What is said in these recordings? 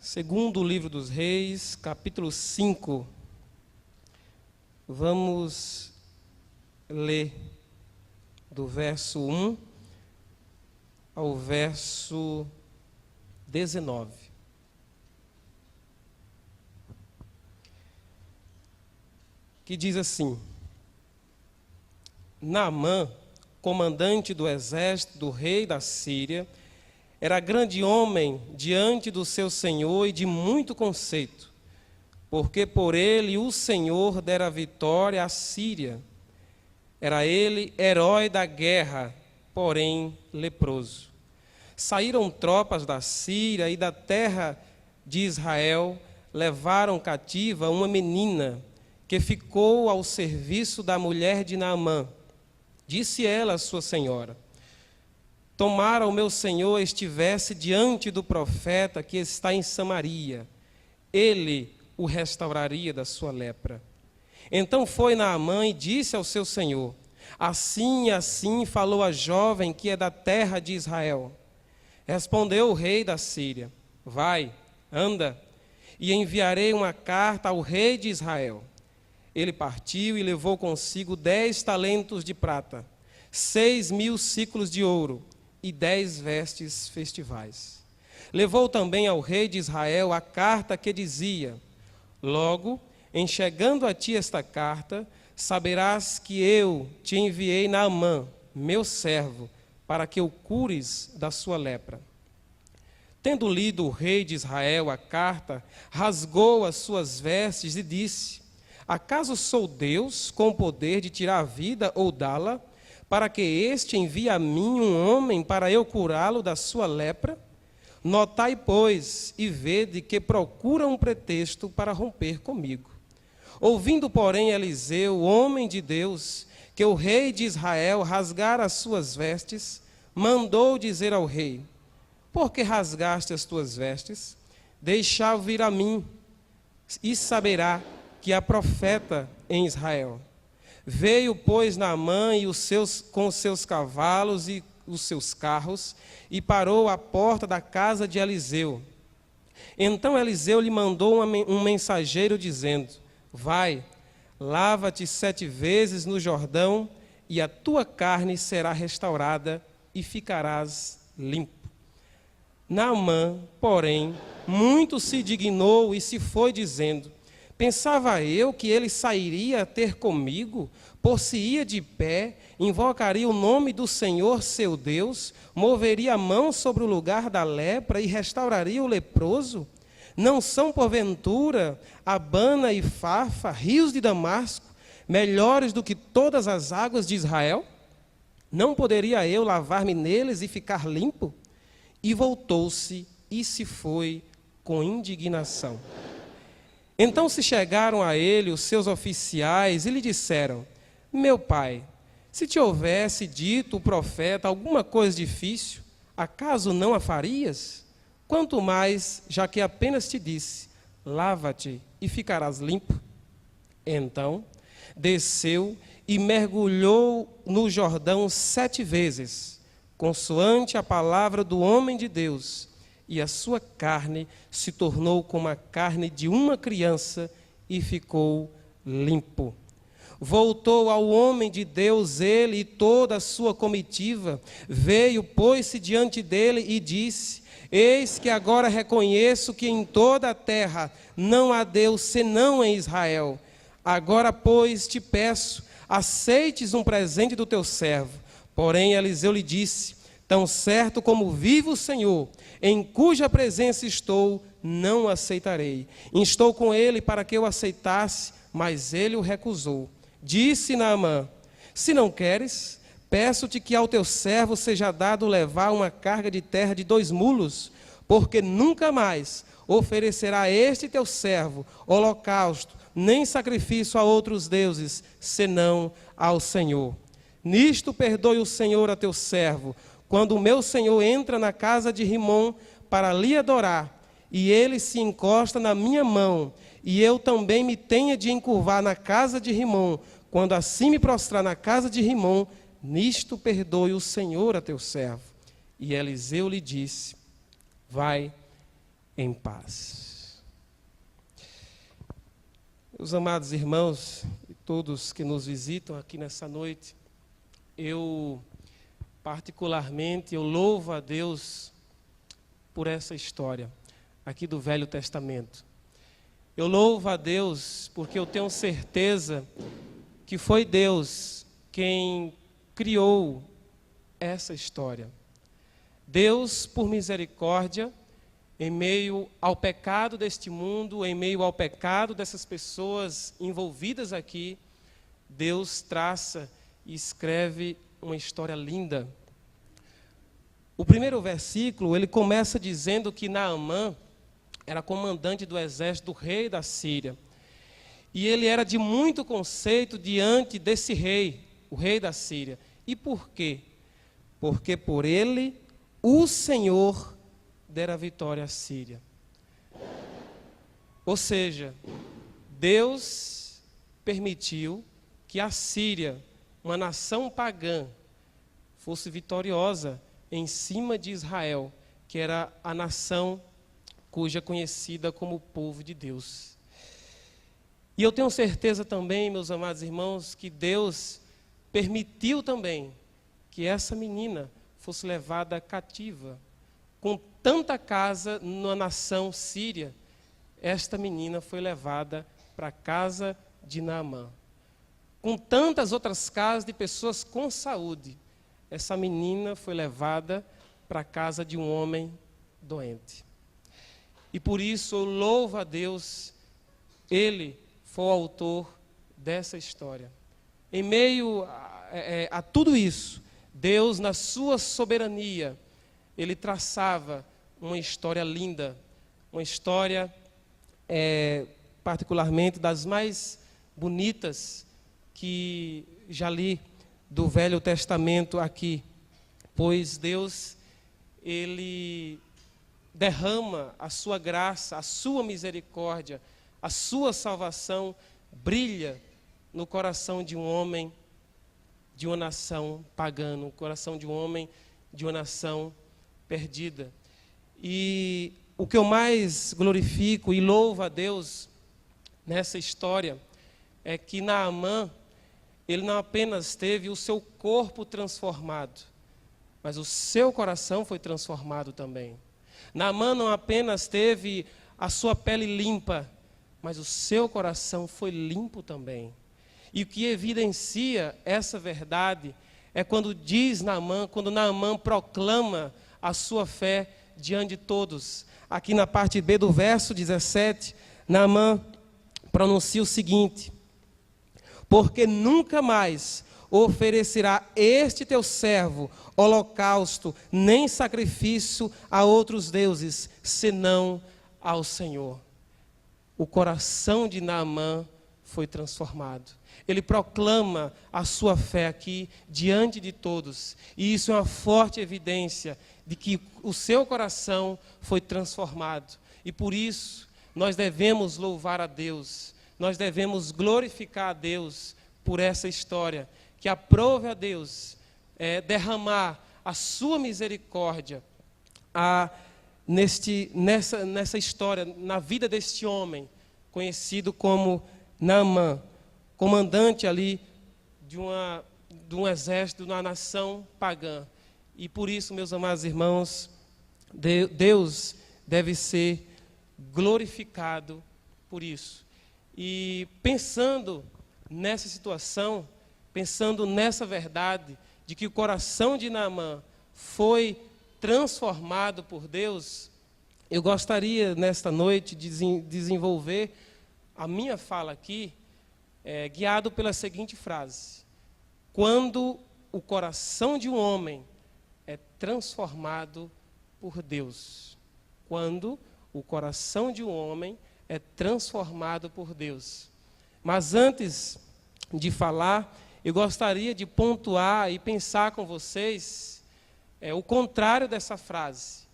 Segundo livro dos Reis, capítulo 5. Vamos ler do verso 1 ao verso 19. Que diz assim: Naamã, comandante do exército do rei da Síria, era grande homem diante do seu senhor e de muito conceito, porque por ele o Senhor dera vitória à Síria. Era ele herói da guerra, porém leproso. Saíram tropas da Síria e da terra de Israel, levaram cativa uma menina que ficou ao serviço da mulher de Naamã. Disse ela à sua senhora: Tomara o meu senhor estivesse diante do profeta que está em Samaria, ele o restauraria da sua lepra. Então foi Naamã e disse ao seu senhor: Assim e assim falou a jovem que é da terra de Israel. Respondeu o rei da Síria: Vai, anda, e enviarei uma carta ao rei de Israel. Ele partiu e levou consigo 10 talentos de prata, 6.000 siclos de ouro e 10 vestes festivais. Levou também ao rei de Israel a carta que dizia: Logo, em chegando a ti esta carta, saberás que eu te enviei Naamã, meu servo, para que o cures da sua lepra. Tendo lido o rei de Israel a carta, rasgou as suas vestes e disse: Acaso sou Deus com o poder de tirar a vida ou dá-la, para que este envie a mim um homem para eu curá-lo da sua lepra? Notai, pois, e vede que procura um pretexto para romper comigo. Ouvindo, porém, Eliseu, homem de Deus, que o rei de Israel rasgara as suas vestes, mandou dizer ao rei: Por que rasgaste as tuas vestes? Deixá-o vir a mim, e saberá que há profeta em Israel. Veio, pois, Naamã com os seus cavalos e os seus carros, e parou à porta da casa de Eliseu. Então Eliseu lhe mandou um mensageiro, dizendo: Vai, lava-te 7 vezes no Jordão, e a tua carne será restaurada, e ficarás limpo. Naamã, porém, muito se dignou e se foi, dizendo: Pensava eu que ele sairia a ter comigo, por-se-ia de pé, invocaria o nome do Senhor seu Deus, moveria a mão sobre o lugar da lepra e restauraria o leproso? Não são, porventura, Abana e Farfa, rios de Damasco, melhores do que todas as águas de Israel? Não poderia eu lavar-me neles e ficar limpo? E voltou-se e se foi com indignação. Então se chegaram a ele os seus oficiais e lhe disseram: Meu pai, se te houvesse dito o profeta alguma coisa difícil, acaso não a farias? Quanto mais, já que apenas te disse: Lava-te e ficarás limpo. Então desceu e mergulhou no Jordão 7 vezes, consoante a palavra do homem de Deus, e a sua carne se tornou como a carne de uma criança e ficou limpo. Voltou ao homem de Deus ele e toda a sua comitiva, veio, pôs-se diante dele e disse: Eis que agora reconheço que em toda a terra não há Deus senão em Israel. Agora, pois, te peço, aceites um presente do teu servo. Porém, Eliseu lhe disse: Tão certo como vive o Senhor, em cuja presença estou, não aceitarei. Instou com ele para que eu aceitasse, mas ele o recusou. Disse Naamã: Se não queres, peço-te que ao teu servo seja dado levar uma carga de terra de 2 mulos, porque nunca mais oferecerá este teu servo holocausto, nem sacrifício a outros deuses, senão ao Senhor. Nisto perdoe o Senhor a teu servo, quando o meu senhor entra na casa de Rimom para lhe adorar, e ele se encosta na minha mão, e eu também me tenha de encurvar na casa de Rimom, quando assim me prostrar na casa de Rimom, nisto perdoe o Senhor a teu servo. E Eliseu lhe disse: Vai, em paz. Meus amados irmãos e todos que nos visitam aqui nessa noite, eu louvo a Deus por essa história aqui do Velho Testamento. Eu louvo a Deus porque eu tenho certeza que foi Deus quem criou essa história. Deus, por misericórdia, em meio ao pecado deste mundo, em meio ao pecado dessas pessoas envolvidas aqui, Deus traça e escreve uma história linda. O primeiro versículo, ele começa dizendo que Naamã era comandante do exército do rei da Síria. E ele era de muito conceito diante desse rei, o rei da Síria. E por quê? Porque por ele o Senhor dera vitória à Síria. Ou seja, Deus permitiu que a Síria, uma nação pagã, fosse vitoriosa em cima de Israel, que era a nação cuja conhecida como povo de Deus. E eu tenho certeza também, meus amados irmãos, que Deus permitiu também que essa menina fosse levada cativa. Com tanta casa na nação síria, esta menina foi levada para a casa de Naamã. Com tantas outras casas de pessoas com saúde, essa menina foi levada para a casa de um homem doente. E por isso eu louvo a Deus, Ele foi o autor dessa história. Em meio a tudo isso, Deus, na sua soberania, Ele traçava uma história linda, uma história particularmente das mais bonitas que já li do Velho Testamento aqui, pois Deus, Ele derrama a sua graça, a sua misericórdia, a sua salvação brilha no coração de um homem, de uma nação pagã, no coração de um homem, de uma nação perdida. E o que eu mais glorifico e louvo a Deus nessa história é que Naamã, ele não apenas teve o seu corpo transformado, mas o seu coração foi transformado também. Naamã não apenas teve a sua pele limpa, mas o seu coração foi limpo também. E o que evidencia essa verdade é quando diz Naamã, quando Naamã proclama a sua fé diante de todos. Aqui na parte B do verso 17, Naamã pronuncia o seguinte: porque nunca mais oferecerá este teu servo holocausto, nem sacrifício a outros deuses, senão ao Senhor. O coração de Naamã foi transformado. Ele proclama a sua fé aqui diante de todos. E isso é uma forte evidência de que o seu coração foi transformado. E por isso nós devemos louvar a Deus. Nós devemos glorificar a Deus por essa história. Que aprove a Deus derramar a sua misericórdia nessa história, na vida deste homem, conhecido como Naamã, comandante ali de um exército, de uma nação pagã. E por isso, meus amados irmãos, Deus deve ser glorificado por isso. E pensando nessa situação, pensando nessa verdade, de que o coração de Naamã foi transformado por Deus, eu gostaria, nesta noite, de desenvolver a minha fala aqui, guiado pela seguinte frase: quando o coração de um homem é transformado por Deus. Quando o coração de um homem é transformado por Deus. Mas antes de falar, eu gostaria de pontuar e pensar com vocês o contrário dessa frase.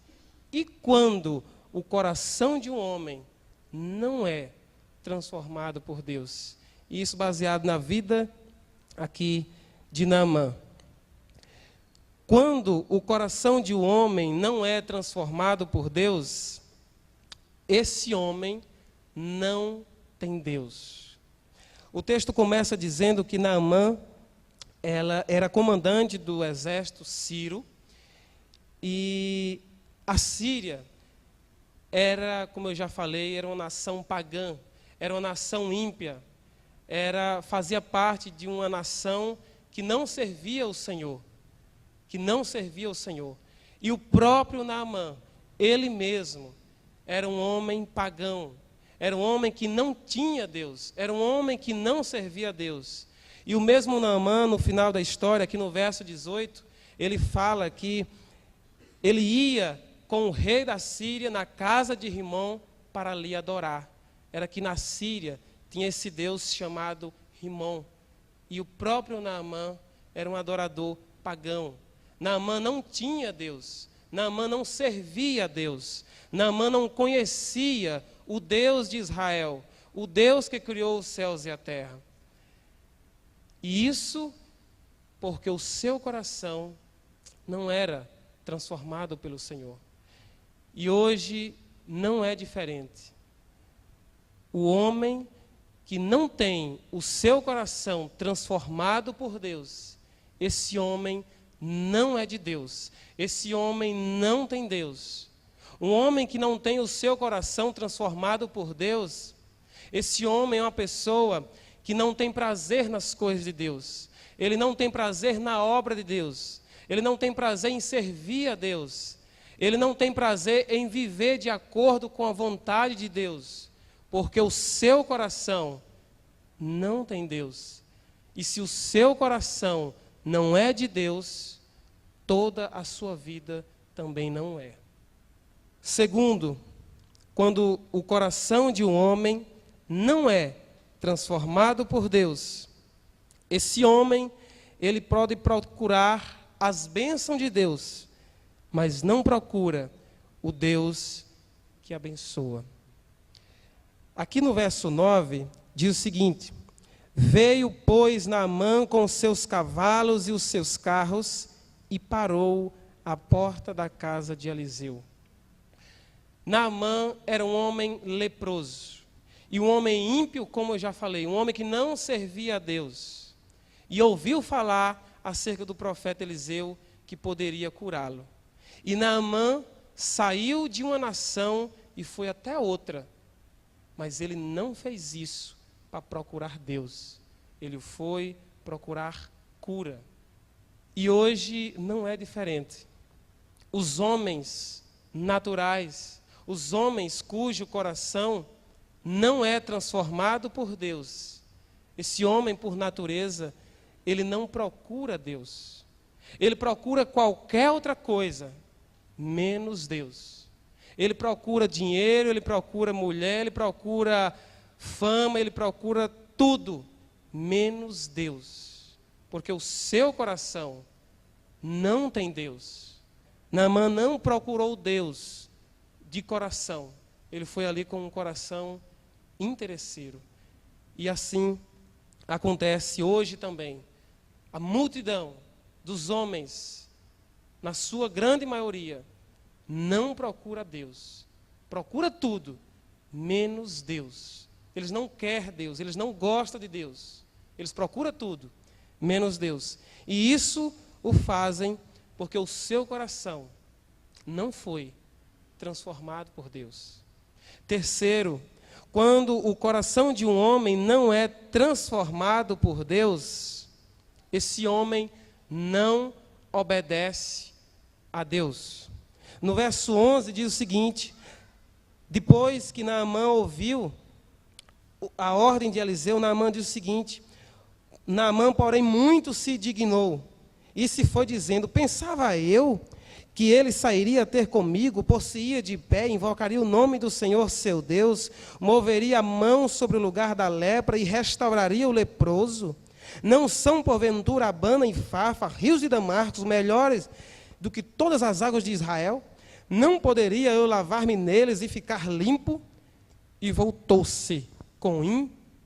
E quando o coração de um homem não é transformado por Deus? Isso baseado na vida aqui de Naamã. Quando o coração de um homem não é transformado por Deus, esse homem não tem Deus. O texto começa dizendo que Naamã, ela era comandante do exército sírio, e a Síria era, como eu já falei, era uma nação pagã, era uma nação ímpia, fazia parte de uma nação que não servia ao Senhor, E o próprio Naamã, ele mesmo, era um homem pagão, era um homem que não tinha Deus, era um homem que não servia a Deus. E o mesmo Naamã, no final da história, aqui no verso 18, ele fala que ele ia com o rei da Síria na casa de Rimom para ali adorar. Era que na Síria tinha esse Deus chamado Rimom. E o próprio Naamã era um adorador pagão. Naamã não tinha Deus. Naamã não servia a Deus. Naamã não conhecia o Deus de Israel, o Deus que criou os céus e a terra. E isso porque o seu coração não era transformado pelo Senhor. E hoje não é diferente. O homem que não tem o seu coração transformado por Deus, esse homem não é de Deus. Esse homem não tem Deus. Um homem que não tem o seu coração transformado por Deus, esse homem é uma pessoa que não tem prazer nas coisas de Deus. Ele não tem prazer na obra de Deus. Ele não tem prazer em servir a Deus. Ele não tem prazer em viver de acordo com a vontade de Deus. Porque o seu coração não tem Deus. E se o seu coração não é de Deus, toda a sua vida também não é. Segundo, quando o coração de um homem não é transformado por Deus, esse homem, ele pode procurar as bênçãos de Deus, mas não procura o Deus que abençoa. Aqui no verso 9, diz o seguinte: veio, pois, Naamã com os seus cavalos e os seus carros, e parou à porta da casa de Eliseu. Naamã era um homem leproso, e um homem ímpio, como eu já falei, um homem que não servia a Deus, e ouviu falar acerca do profeta Eliseu, que poderia curá-lo. E Naamã saiu de uma nação e foi até outra, mas ele não fez isso para procurar Deus, ele foi procurar cura. E hoje não é diferente. Os homens naturais, os homens cujo coração não é transformado por Deus, esse homem por natureza, ele não procura Deus. Ele procura qualquer outra coisa, menos Deus. Ele procura dinheiro, ele procura mulher, ele procura fama, ele procura tudo, menos Deus. Porque o seu coração não tem Deus. Naamã não procurou Deus de coração. Ele foi ali com um coração interesseiro. E assim acontece hoje também. A multidão dos homens, na sua grande maioria, não procura Deus. Procura tudo, menos Deus. Eles não querem Deus, eles não gostam de Deus. Eles procuram tudo, menos Deus. E isso o fazem porque o seu coração não foi transformado por Deus. Terceiro, quando o coração de um homem não é transformado por Deus, esse homem não obedece a Deus. No verso 11 diz o seguinte: depois que Naamã ouviu a ordem de Eliseu, Naamã diz o seguinte: Naamã, porém, muito se dignou e se foi dizendo: pensava eu que ele sairia a ter comigo, por-se-ia de pé, invocaria o nome do Senhor seu Deus, moveria a mão sobre o lugar da lepra e restauraria o leproso. Não são, porventura, Abana e Fafa, rios de Damasco, melhores do que todas as águas de Israel? Não poderia eu lavar-me neles e ficar limpo? E voltou-se com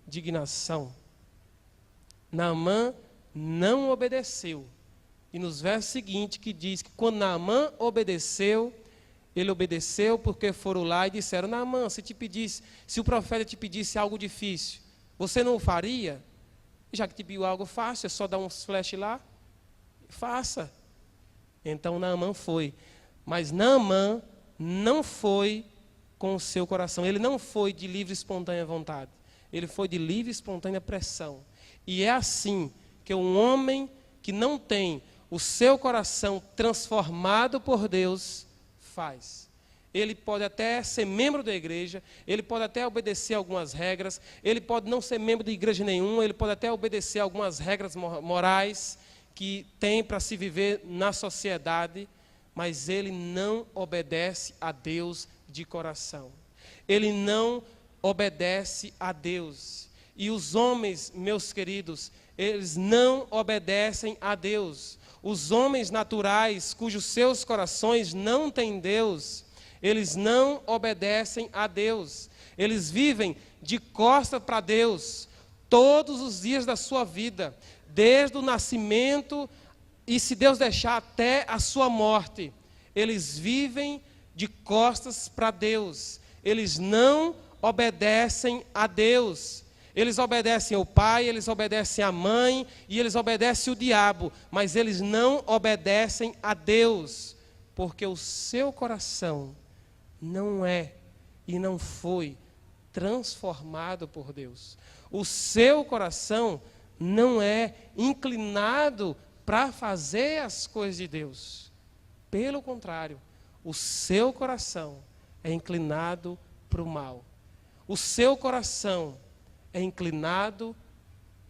indignação. Naamã não obedeceu. E nos versos seguintes que diz que quando Naamã obedeceu, Ele obedeceu porque foram lá e disseram: Naamã, se o profeta te pedisse algo difícil, você não o faria? Já que te pediu algo fácil, é só dar uns flash lá, faça. Então Naamã foi. Mas Naamã não foi com o seu coração. Ele não foi de livre e espontânea vontade. Ele foi de livre e espontânea pressão. E é assim que um homem que não tem o seu coração transformado por Deus faz. Ele pode até ser membro da igreja, ele pode até obedecer algumas regras, ele pode não ser membro de igreja nenhuma, ele pode até obedecer algumas regras morais que tem para se viver na sociedade, mas ele não obedece a Deus de coração. Ele não obedece a Deus. E os homens, meus queridos, eles não obedecem a Deus. Os homens naturais, cujos seus corações não têm Deus, eles não obedecem a Deus. Eles vivem de costas para Deus todos os dias da sua vida, desde o nascimento e, se Deus deixar, até a sua morte. Eles vivem de costas para Deus. Eles não obedecem a Deus. Eles obedecem ao pai, eles obedecem à mãe e eles obedecem o diabo, mas eles não obedecem a Deus, porque o seu coração não é e não foi transformado por Deus. O seu coração não é inclinado para fazer as coisas de Deus. Pelo contrário, o seu coração é inclinado para o mal. O seu coração é inclinado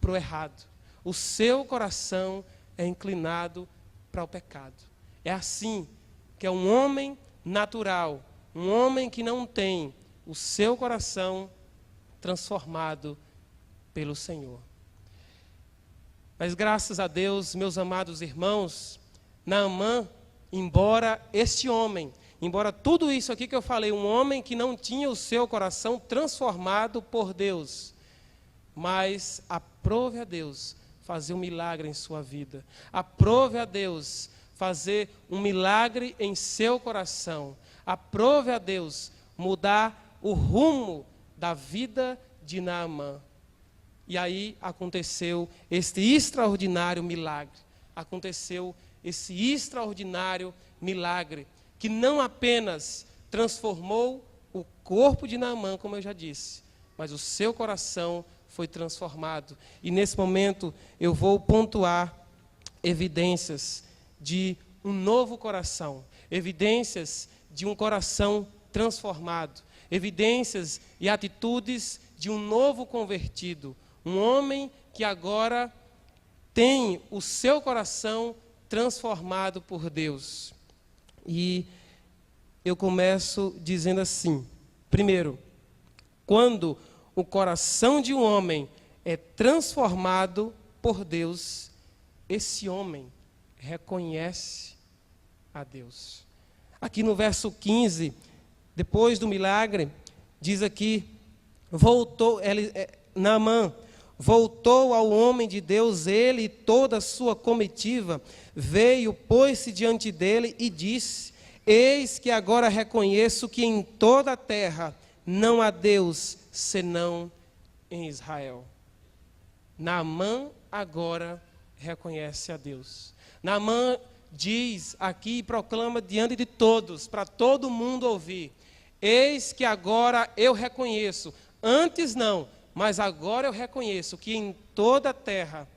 para o errado. O seu coração é inclinado para o pecado. É assim que é um homem natural, um homem que não tem o seu coração transformado pelo Senhor. Mas graças a Deus, meus amados irmãos, Naamã, embora tudo isso aqui que eu falei, um homem que não tinha o seu coração transformado por Deus, mas aprove a Deus fazer um milagre em sua vida. Aprove a Deus fazer um milagre em seu coração. Aprove a Deus mudar o rumo da vida de Naamã. E aí aconteceu este extraordinário milagre. Aconteceu esse extraordinário milagre, que não apenas transformou o corpo de Naamã, como eu já disse, mas o seu coração foi transformado. E nesse momento eu vou pontuar evidências de um novo coração, evidências de um coração transformado, evidências e atitudes de um novo convertido, um homem que agora tem o seu coração transformado por Deus. E eu começo dizendo assim: primeiro, quando o coração de um homem é transformado por Deus, esse homem reconhece a Deus. Aqui no verso 15, depois do milagre, diz aqui: Naamã voltou ao homem de Deus, ele e toda a sua comitiva, veio, pôs-se diante dele e disse: eis que agora reconheço que em toda a terra não há Deus senão em Israel. Naamã agora reconhece a Deus. Naamã diz aqui e proclama diante de todos, para todo mundo ouvir: eis que agora eu reconheço, antes não, mas agora eu reconheço que em toda a terra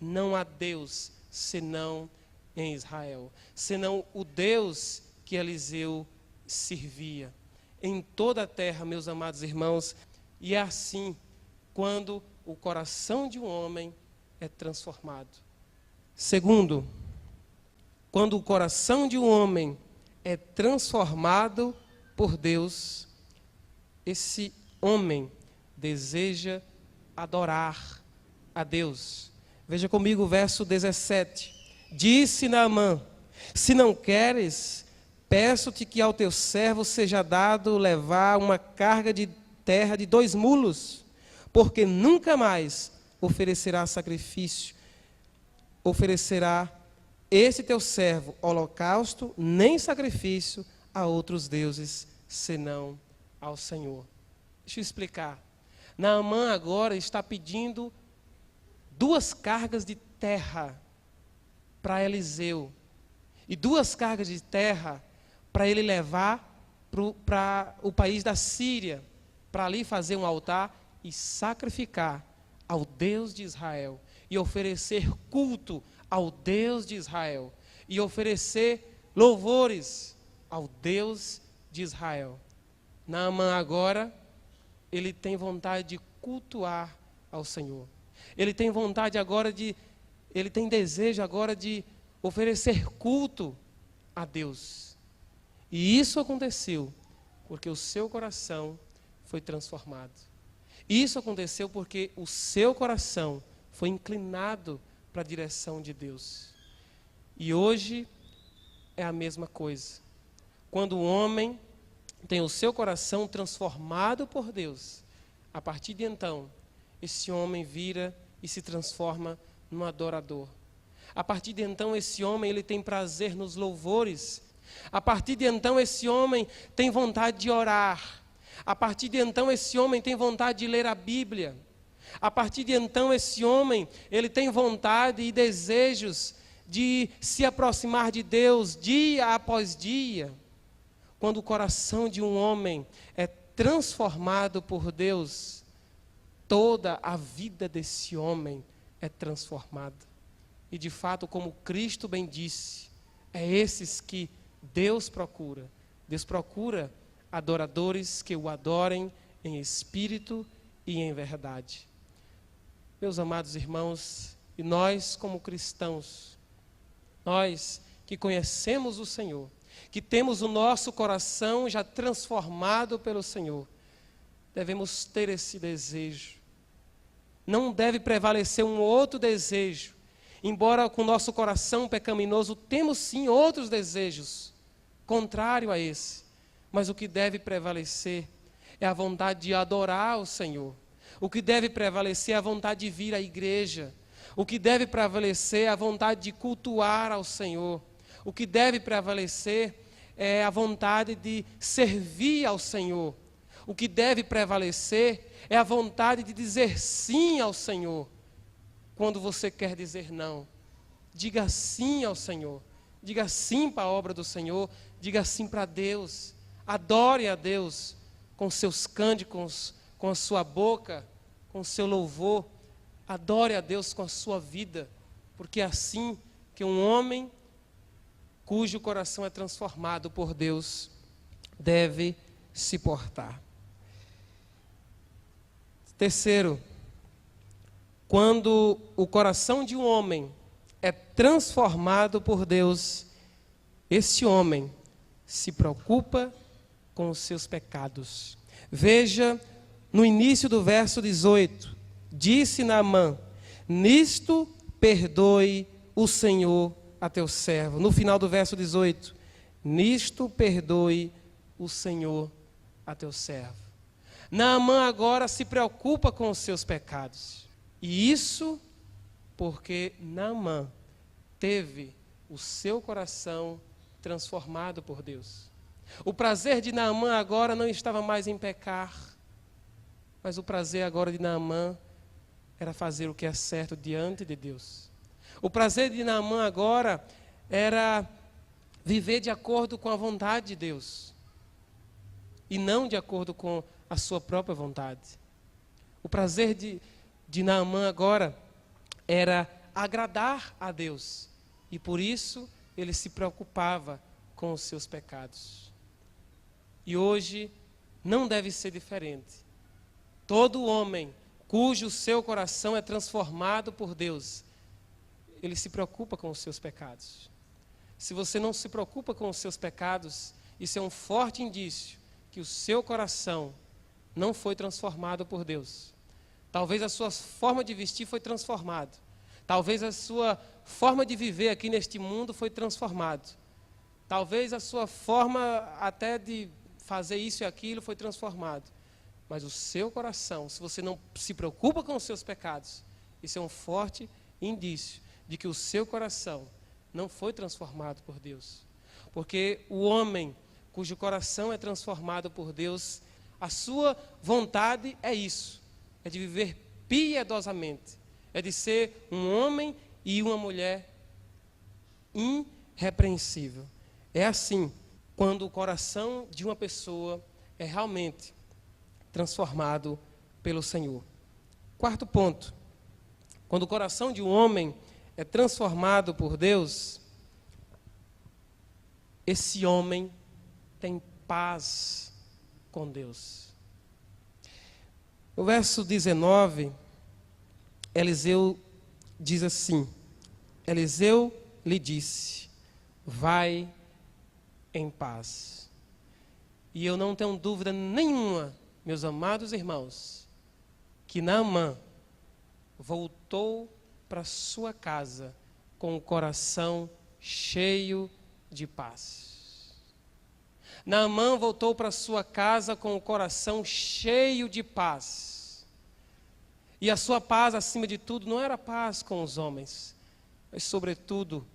não há Deus senão em Israel, senão o Deus que Eliseu servia. Em toda a terra, meus amados irmãos, e é assim quando o coração de um homem é transformado. Segundo, quando o coração de um homem é transformado por Deus, esse homem deseja adorar a Deus. Veja comigo o verso 17. Disse Naamã: se não queres, peço-te que ao teu servo seja dado levar uma carga de terra de 2 mulos, porque nunca mais oferecerá esse teu servo holocausto, nem sacrifício a outros deuses senão ao Senhor. Deixa eu explicar. Naamã agora está pedindo 2 cargas de terra para Eliseu e 2 cargas de terra para ele levar para o país da Síria, para ali fazer um altar e sacrificar ao Deus de Israel, e oferecer culto ao Deus de Israel, e oferecer louvores ao Deus de Israel. Naamã agora, ele tem vontade de cultuar ao Senhor. Ele tem vontade agora ele tem desejo agora de oferecer culto a Deus. E isso aconteceu porque o seu coração foi transformado. Isso aconteceu porque o seu coração foi inclinado para a direção de Deus. E hoje é a mesma coisa. Quando o homem tem o seu coração transformado por Deus, a partir de então, esse homem vira e se transforma num adorador. A partir de então, esse homem ele tem prazer nos louvores. A partir de então, esse homem tem vontade de orar. A partir de então, esse homem tem vontade de ler a Bíblia. A partir de então, esse homem ele tem vontade e desejos de se aproximar de Deus dia após dia. Quando o coração de um homem é transformado por Deus, toda a vida desse homem é transformada. E de fato, como Cristo bem disse, é esses que Deus procura. Deus procura adoradores que o adorem em espírito e em verdade. Meus amados irmãos, e nós como cristãos, nós que conhecemos o Senhor, que temos o nosso coração já transformado pelo Senhor, devemos ter esse desejo. Não deve prevalecer um outro desejo. Embora com o nosso coração pecaminoso temos sim outros desejos, contrário a esse. Mas o que deve prevalecer é a vontade de adorar o Senhor. O que deve prevalecer é a vontade de vir à igreja. O que deve prevalecer é a vontade de cultuar ao Senhor. O que deve prevalecer é a vontade de servir ao Senhor. O que deve prevalecer é a vontade de dizer sim ao Senhor. Quando você quer dizer não, diga sim ao Senhor. Diga sim para a obra do Senhor. Diga sim para Deus. Adore a Deus com seus cânticos, com a sua boca, com o seu louvor. Adore a Deus com a sua vida, porque é assim que um homem cujo coração é transformado por Deus deve se portar. Terceiro, quando o coração de um homem é transformado por Deus, esse homem se preocupa com os seus pecados. Veja no início do verso 18, disse Naamã: nisto perdoe o Senhor a teu servo. No final do verso 18, nisto perdoe o Senhor a teu servo. Naamã agora se preocupa com os seus pecados. E isso porque Naamã teve o seu coração transformado por Deus. O prazer de Naamã agora não estava mais em pecar, mas o prazer agora de Naamã era fazer o que é certo diante de Deus. O prazer de Naamã agora era viver de acordo com a vontade de Deus e não de acordo com a sua própria vontade. O prazer de Naamã agora era agradar a Deus e por isso ele se preocupava com os seus pecados. E hoje não deve ser diferente. Todo homem cujo seu coração é transformado por Deus, ele se preocupa com os seus pecados. Se você não se preocupa com os seus pecados, isso é um forte indício que o seu coração não foi transformado por Deus. Talvez a sua forma de vestir foi transformada. Talvez a sua forma de viver aqui neste mundo foi transformada. Talvez a sua forma até de fazer isso e aquilo foi transformado. Mas o seu coração, se você não se preocupa com os seus pecados, isso é um forte indício de que o seu coração não foi transformado por Deus. Porque o homem cujo coração é transformado por Deus, a sua vontade é isso, é de viver piedosamente, é de ser um homem e uma mulher irrepreensível. É assim, quando o coração de uma pessoa é realmente transformado pelo Senhor. Quarto ponto, quando o coração de um homem é transformado por Deus, esse homem tem paz com Deus. No verso 19, Eliseu diz assim: Eliseu lhe disse: vai em paz. E eu não tenho dúvida nenhuma, meus amados irmãos, que Naamã voltou para sua casa com o coração cheio de paz. Naamã voltou para sua casa com o coração cheio de paz. E a sua paz, acima de tudo, não era paz com os homens, mas, sobretudo,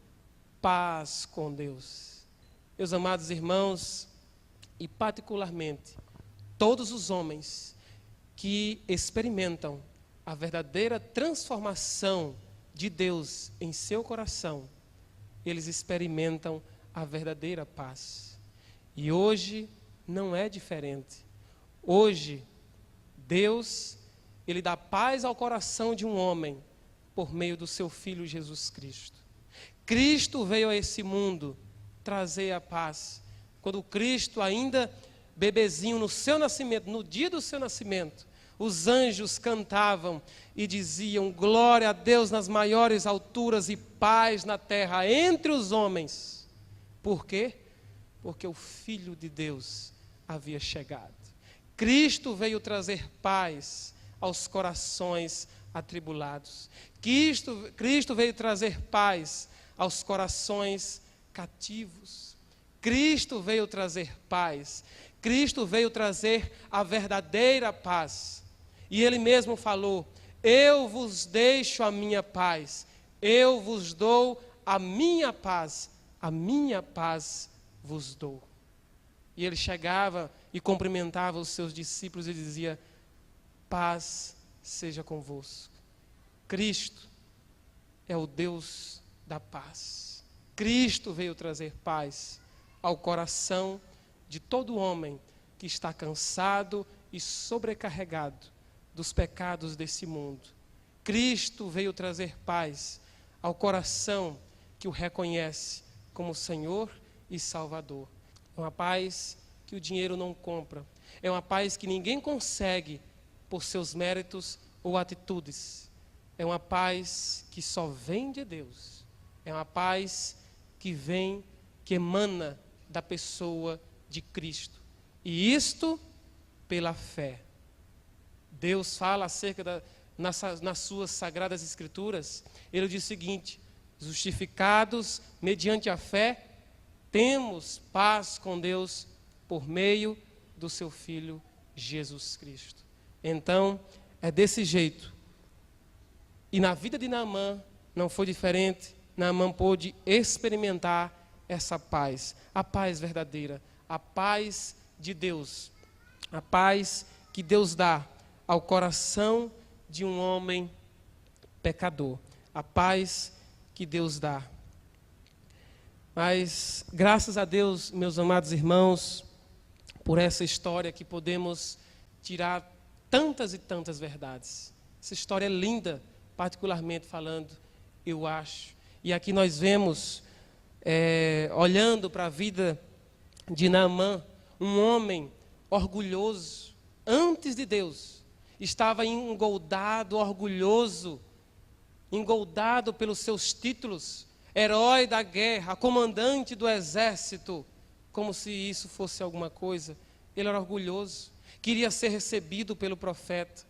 paz com Deus. Meus amados irmãos, e particularmente, todos os homens que experimentam a verdadeira transformação de Deus em seu coração, eles experimentam a verdadeira paz. E hoje não é diferente. Hoje, Deus, Ele dá paz ao coração de um homem por meio do seu Filho Jesus Cristo. Cristo veio a esse mundo trazer a paz. Quando Cristo, ainda bebezinho no seu nascimento, no dia do seu nascimento, os anjos cantavam e diziam: glória a Deus nas maiores alturas e paz na terra entre os homens. Por quê? Porque o Filho de Deus havia chegado. Cristo veio trazer paz aos corações atribulados. Cristo veio trazer paz aos corações cativos. Cristo veio trazer paz. Cristo veio trazer a verdadeira paz. E Ele mesmo falou: eu vos deixo a minha paz, eu vos dou a minha paz vos dou. E Ele chegava e cumprimentava os seus discípulos e dizia: paz seja convosco. Cristo é o Deus da paz. Cristo veio trazer paz ao coração de todo homem que está cansado e sobrecarregado dos pecados desse mundo. Cristo veio trazer paz ao coração que o reconhece como Senhor e Salvador. É uma paz que o dinheiro não compra. É uma paz que ninguém consegue por seus méritos ou atitudes. É uma paz que só vem de Deus. É uma paz que vem, que emana da pessoa de Cristo. E isto pela fé. Deus fala acerca nas suas sagradas escrituras. Ele diz o seguinte: justificados mediante a fé, temos paz com Deus por meio do seu Filho Jesus Cristo. Então, é desse jeito. E na vida de Naamã não foi diferente. Naamã pôde experimentar essa paz, a paz verdadeira, a paz de Deus, a paz que Deus dá ao coração de um homem pecador, a paz que Deus dá. Mas, graças a Deus, meus amados irmãos, por essa história que podemos tirar tantas e tantas verdades. Essa história é linda, particularmente falando, eu acho. E aqui nós vemos, olhando para a vida de Naamã, um homem orgulhoso, antes de Deus, estava engoldado, orgulhoso, engoldado pelos seus títulos, herói da guerra, comandante do exército, como se isso fosse alguma coisa. Ele era orgulhoso, queria ser recebido pelo profeta,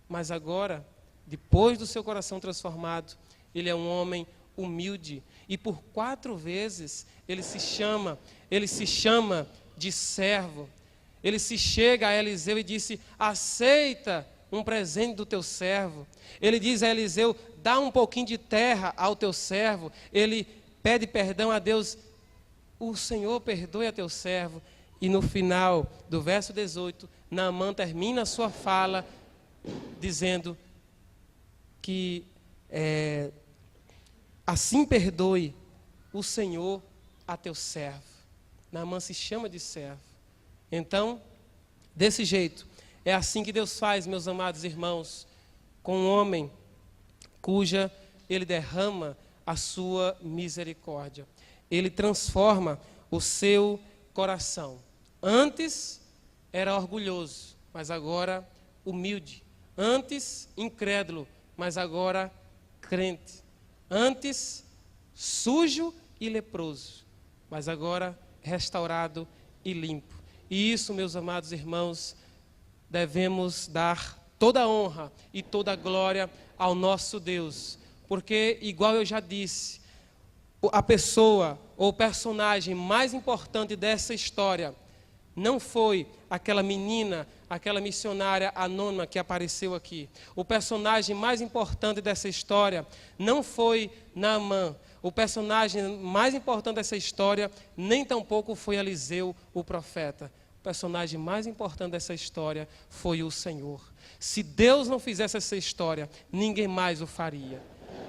mas agora, depois do seu coração transformado, ele é um homem humilde, e por 4 vezes ele se chama de servo. Ele se chega a Eliseu e disse: aceita um presente do teu servo. Ele diz a Eliseu: dá um pouquinho de terra ao teu servo. Ele pede perdão a Deus: o Senhor perdoe a teu servo. E no final do verso 18, Naamã termina a sua fala dizendo que assim perdoe o Senhor a teu servo. Naamã se chama de servo. Então, desse jeito, é assim que Deus faz, meus amados irmãos, com um homem cuja ele derrama a sua misericórdia. Ele transforma o seu coração. Antes era orgulhoso, mas agora humilde. Antes incrédulo, mas agora crente. Antes sujo e leproso, mas agora restaurado e limpo. E isso, meus amados irmãos, devemos dar toda a honra e toda a glória ao nosso Deus. Porque, igual eu já disse, a pessoa ou personagem mais importante dessa história não foi aquela menina, aquela missionária anônima que apareceu aqui. O personagem mais importante dessa história não foi Naamã. O personagem mais importante dessa história nem tampouco foi Eliseu, o profeta. O personagem mais importante dessa história foi o Senhor. Se Deus não fizesse essa história, ninguém mais o faria.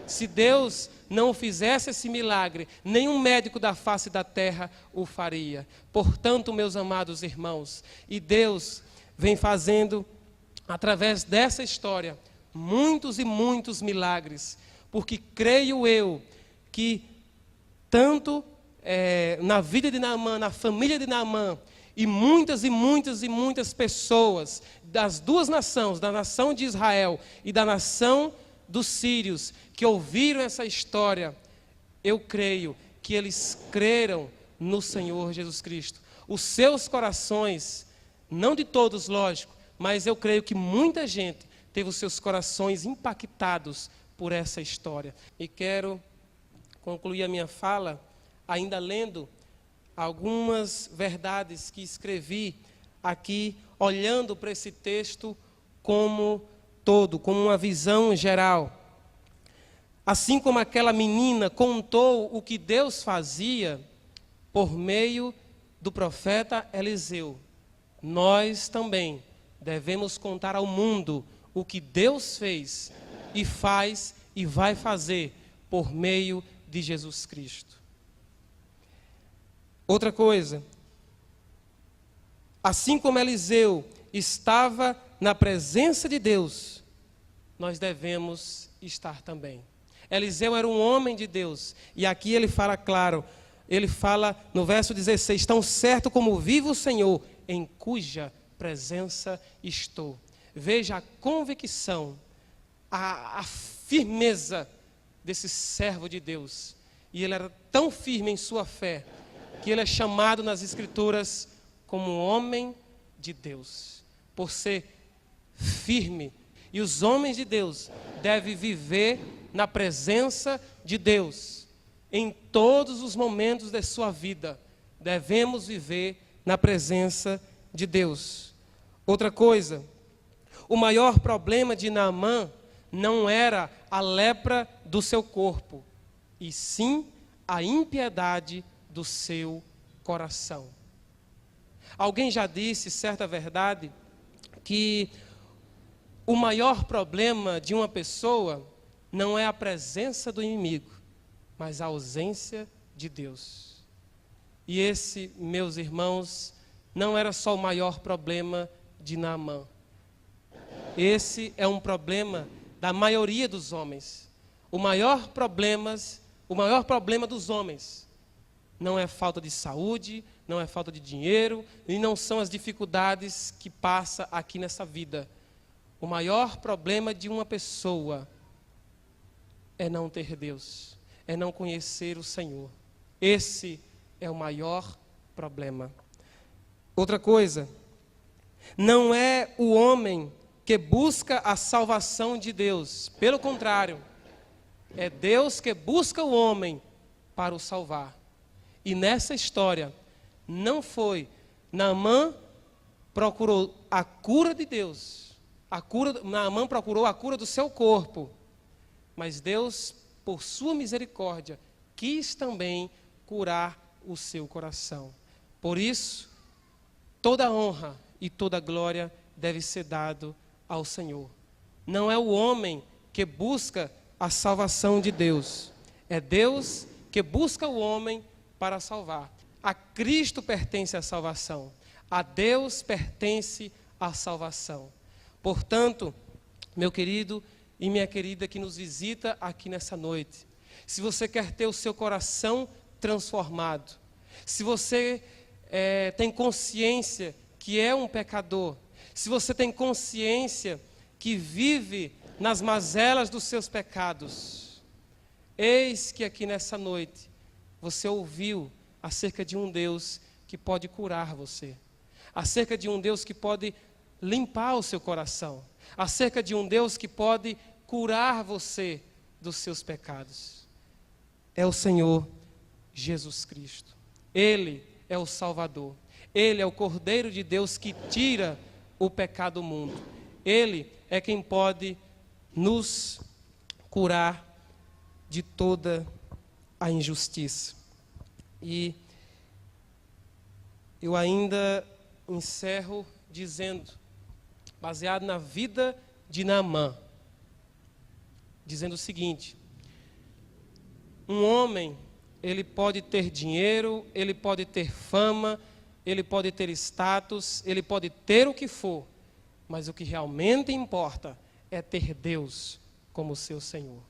Se Deus não fizesse esse milagre, nenhum médico da face da terra o faria. Portanto, meus amados irmãos, e Deus vem fazendo, através dessa história, muitos e muitos milagres, porque creio eu que tanto na vida de Naamã, na família de Naamã, e muitas pessoas das duas nações, da nação de Israel e da nação dos sírios, que ouviram essa história, eu creio que eles creram no Senhor Jesus Cristo. Os seus corações, não de todos, lógico, mas eu creio que muita gente teve os seus corações impactados por essa história. E quero concluir a minha fala ainda lendo algumas verdades que escrevi aqui, olhando para esse texto como todo, como uma visão geral. Assim como aquela menina contou o que Deus fazia por meio do profeta Eliseu, nós também devemos contar ao mundo o que Deus fez e faz e vai fazer por meio de Jesus Cristo. Outra coisa, assim como Eliseu estava na presença de Deus, nós devemos estar também. Eliseu era um homem de Deus, e aqui ele fala claro, ele fala no verso 16, tão certo como vive o Senhor, em cuja presença estou. Veja a convicção, a firmeza desse servo de Deus, e ele era tão firme em sua fé, que ele é chamado nas Escrituras como um homem de Deus, por ser firme. E os homens de Deus devem viver na presença de Deus. Em todos os momentos de sua vida, devemos viver na presença de Deus. Outra coisa, o maior problema de Naamã não era a lepra do seu corpo, e sim a impiedade do seu coração. Alguém já disse, certa verdade, que o maior problema de uma pessoa não é a presença do inimigo, mas a ausência de Deus. E esse, meus irmãos, não era só o maior problema de Naamã. Esse é um problema da maioria dos homens. O maior problema dos homens não é falta de saúde, não é falta de dinheiro, e não são as dificuldades que passa aqui nessa vida. O maior problema de uma pessoa é não ter Deus, é não conhecer o Senhor. Esse é o maior problema. Outra coisa, não é o homem que busca a salvação de Deus. Pelo contrário, é Deus que busca o homem para o salvar. E nessa história, não foi Naamã procurou a cura de Deus. Naamã procurou a cura do seu corpo. Mas Deus, por sua misericórdia, quis também curar o seu coração. Por isso, toda honra e toda glória deve ser dado ao Senhor. Não é o homem que busca a salvação de Deus. É Deus que busca o homem para salvar. A Cristo pertence a salvação. A Deus pertence a salvação. Portanto, meu querido e minha querida que nos visita aqui nessa noite, se você quer ter o seu coração transformado, se você tem consciência que é um pecador, se você tem consciência que vive nas mazelas dos seus pecados, eis que aqui nessa noite você ouviu acerca de um Deus que pode curar você, acerca de um Deus que pode limpar o seu coração, acerca de um Deus que pode curar você dos seus pecados. É o Senhor Jesus Cristo. Ele é o Salvador. Ele é o Cordeiro de Deus que tira o pecado do mundo. Ele é quem pode nos curar de toda a injustiça. E eu ainda encerro dizendo, baseado na vida de Naamã, dizendo o seguinte: um homem, ele pode ter dinheiro, ele pode ter fama, ele pode ter status, ele pode ter o que for, mas o que realmente importa é ter Deus como seu Senhor.